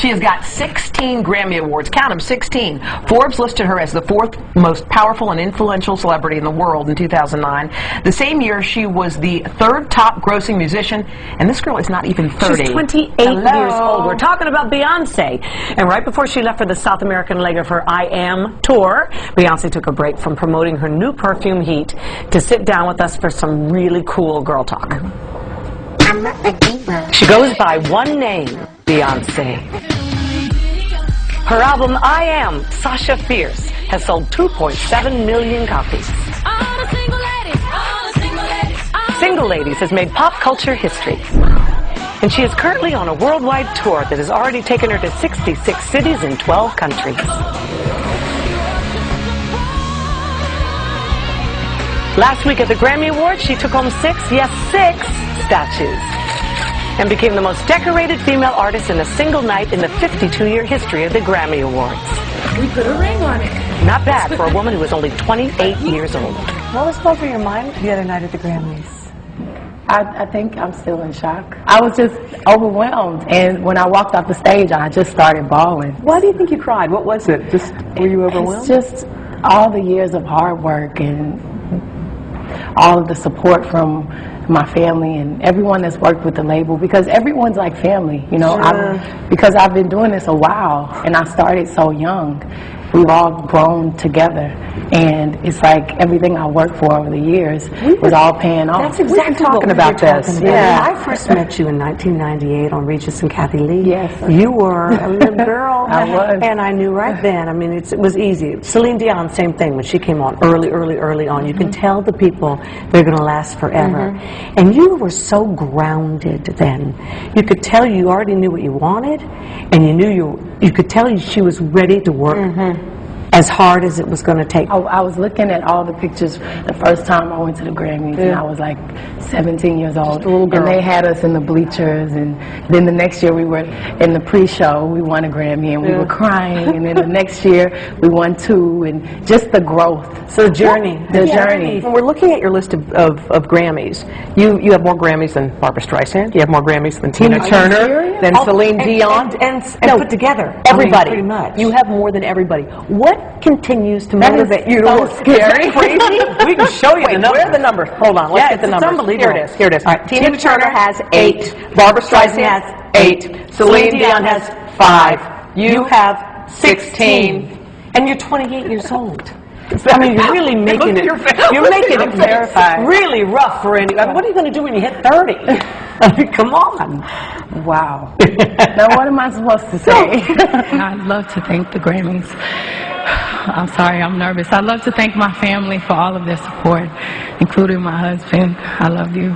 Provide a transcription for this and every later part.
She has got 16 Grammy Awards. Count them, 16. Forbes listed her as the 4th most powerful and influential celebrity in the world in 2009. The same year, she was the 3rd top grossing musician, and this girl is not even 30. She's 28 years old. We're talking about Beyonce. And right before she left for the South American leg of her I Am tour, Beyonce took a break from promoting her new perfume Heat to sit down with us for some really cool girl talk. She goes by one name, Beyonce. Her album I Am, Sasha Fierce, has sold 2.7 million copies. Single Ladies has made pop culture history. And she is currently on a worldwide tour that has already taken her to 66 cities in 12 countries. Last week at the Grammy Awards, she took home 6 statues, and became the most decorated female artist in a single night in the 52-year history of the Grammy Awards. We put a ring on it. Not bad for a woman who was only 28 years old. What was going through your mind the other night at the Grammys? I think I'm still in shock. I was just overwhelmed, and when I walked off the stage, I just started bawling. Why do you think you cried? What was it? Just were you overwhelmed? It's just all the years of hard work and all of the support from my family and everyone that's worked with the label, because everyone's like family, you know. Sure. Because I've been doing this a while, and I started so young. We've all grown together, and it's like everything I worked for over the years was all paying off. That's exactly talking about this. Yeah. When I first met you in 1998 on Regis and Kathy Lee. Yes. You were a little girl. I was. And I knew right then. I mean, it was easy. Celine Dion, same thing. When she came on early on, you can tell the people they're going to last forever. And you were so grounded then. You could tell you already knew what you wanted, and you knew you could tell she was ready to work as hard as it was going to take. I was looking at all the pictures the first time I went to the Grammys, and I was like 17 years old. Just a little girl. And they had us in the bleachers, and then the next year we were in the pre-show. We won a Grammy, and we were crying, and then the next year we won 2, and just the growth. So the journey. The journey. When we're looking at your list of Grammys, you have more Grammys than Barbra Streisand, you have more Grammys than Tina Turner, than Celine Dion. And no, put together. Everybody. I mean, pretty much. You have more than everybody. What continues to motivate you to so work? scary. Is that crazy? We can show you the numbers. Where are the numbers? Hold on, let's get the it's numbers. unbelievable. Here it is. Here it is. All right, Tina Turner has 8. Barbra Streisand has 8. Celine Dion has 5. You have 16. And you're 28 years old. I mean, you're really making it. You're making it terrified. really rough for any. I mean, what are you going to do when you hit 30? I mean, come on. Wow. Now what am I supposed to say? I'd love to thank the Grammys. I'm sorry, I'm nervous. I'd love to thank my family for all of their support, including my husband. I love you.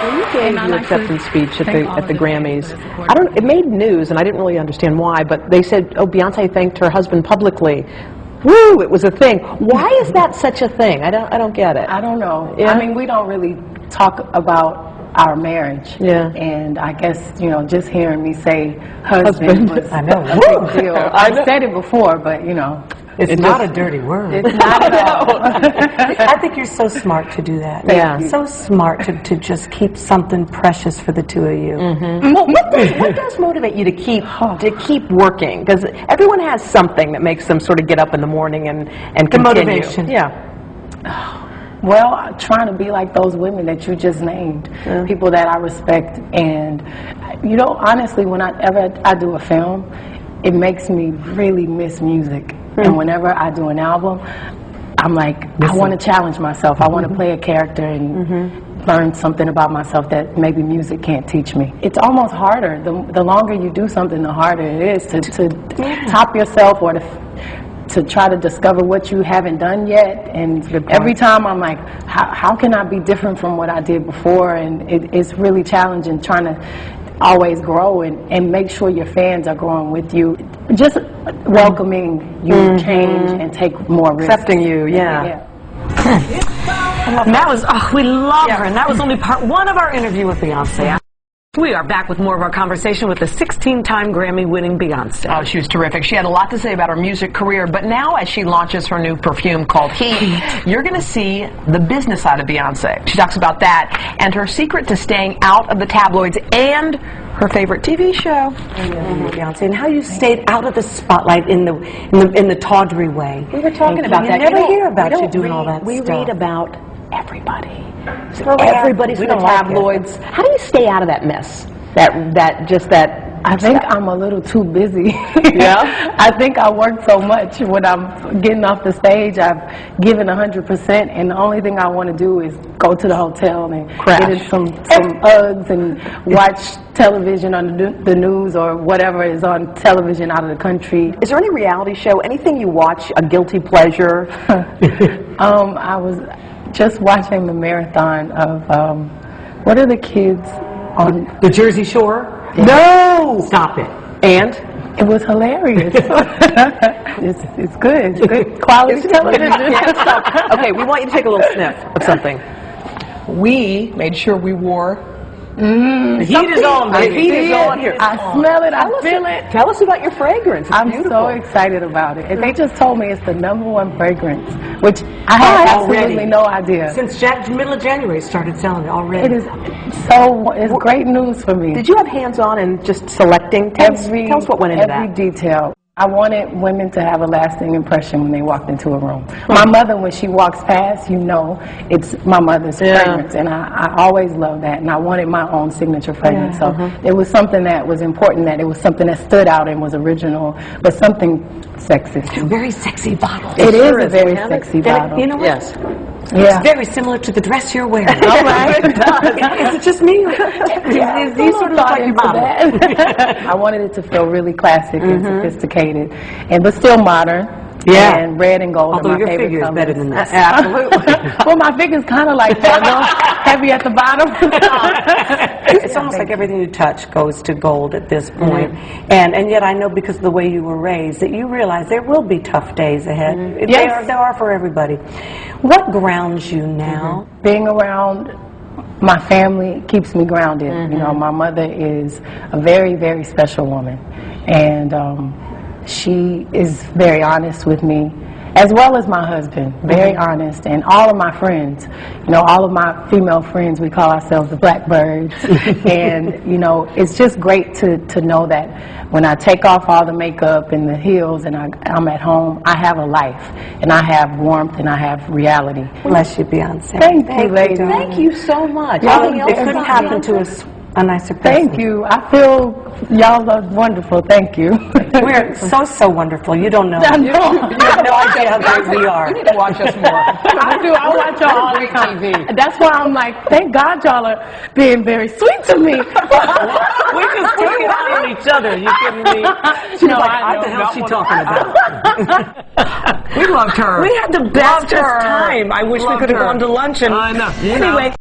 When you gave your acceptance speech at the Grammys, it made news, and I didn't really understand why, but they said, oh, Beyonce thanked her husband publicly. Woo, it was a thing. Why is that such a thing? I don't get it. I don't know. Yeah? I mean, we don't really talk about our marriage. Yeah. And I guess, you know, just hearing me say husband was I know. a big deal. I've said it before, but, you know. It's not a dirty word. It's not at all. I think you're so smart to do that. Yeah. So smart to just keep something precious for the two of you. Well, what does motivate you to keep working? Because everyone has something that makes them sort of get up in the morning and The continue. motivation. Well, trying to be like those women that you just named, people that I respect. And, you know, honestly, whenever I do a film, it makes me really miss music. And whenever I do an album, I'm like, I want to challenge myself. I want to play a character and learn something about myself that maybe music can't teach me. It's almost harder. The longer you do something, the harder it is to top yourself or to try to discover what you haven't done yet. And every time I'm like, how can I be different from what I did before? And it's really challenging trying to always grow and make sure your fans are growing with you. Just welcoming you change and take more risks. Accepting you, yeah. And that was, we love her. And that was only part 1 of our interview with Beyonce. We are back with more of our conversation with the 16-time Grammy-winning Beyonce. Oh, she was terrific. She had a lot to say about her music career, but now as she launches her new perfume called Heat, you're going to see the business side of Beyonce. She talks about that and her secret to staying out of the tabloids and Her favorite TV show. Beyonce, and how you stayed out of the spotlight in the tawdry way. We were talking about you that. Never You hear about we you don't doing all read- that We stuff. read about everybody. Yeah, Everybody's we in the don't like it. tabloids. How do you stay out of that mess? That I think I'm a little too busy. Yeah? I think I work so much when I'm getting off the stage. I've given 100%, and the only thing I want to do is go to the hotel and get in some Uggs and watch television on the news or whatever is on television out of the country. Is there any reality show, anything you watch, a guilty pleasure? I was just watching the marathon of what are the kids on? The Jersey Shore? No! Stop it. And? It was hilarious. It's good. It's good quality television. Okay, we want you to take a little sniff of something. We made sure we wore. The heat is on, The baby. heat is on here. I smell it. I feel it. Tell us about your fragrance. It's I'm beautiful. so excited about it. And they just told me it's the #1 fragrance, which I had absolutely no idea. Since middle of January, started selling it already. It is it's great news for me. Did you have hands-on in just selecting? Tell us what went into every that. detail. I wanted women to have a lasting impression when they walked into a room. My mother, when she walks past, you know it's my mother's fragrance, and I always love that, and I wanted my own signature fragrance. So it was something that was important, that it was something that stood out and was original, but something sexy. Very sexy bottle. It is sure a is. very We have it. sexy bottle. You know what? Yes. Yeah. It's very similar to the dress you're wearing. All right. Is it just me? You sort of look like your bottle. I wanted it to feel really classic and sophisticated, but still modern. Yeah. And red and gold Although are my your favorite figure is colors. better than this. Absolutely. Well, my figure's kind of like that, though. Heavy at the bottom. It's almost like everything you touch goes to gold at this point. And yet I know because of the way you were raised that you realize there will be tough days ahead. Yes. There are for everybody. What grounds you now? Being around my family keeps me grounded. You know, my mother is a very, very special woman. And she is very honest with me, as well as my husband, very honest, and all of my friends. You know, all of my female friends, we call ourselves the Blackbirds. And, you know, it's just great to know that when I take off all the makeup and the heels and I'm at home, I have a life, and I have warmth, and I have reality. Bless you, Beyonce. Thank you, lady. Thank you so much. It couldn't happen to us a nicer person. Thank you. I feel y'all are wonderful. Thank you. We're so wonderful. You don't know. I know. You have no idea how great we are. You need to watch us more. I do. I watch y'all all the Great time. TV. That's why I'm like, thank God y'all are being very sweet to me. We just take it out on each other. You kidding me? She's No, like, I what the know. hell is she talking about? We loved her. We had the bestest her. time. I wish we Loved could have her. gone to lunch. And I know. Anyway.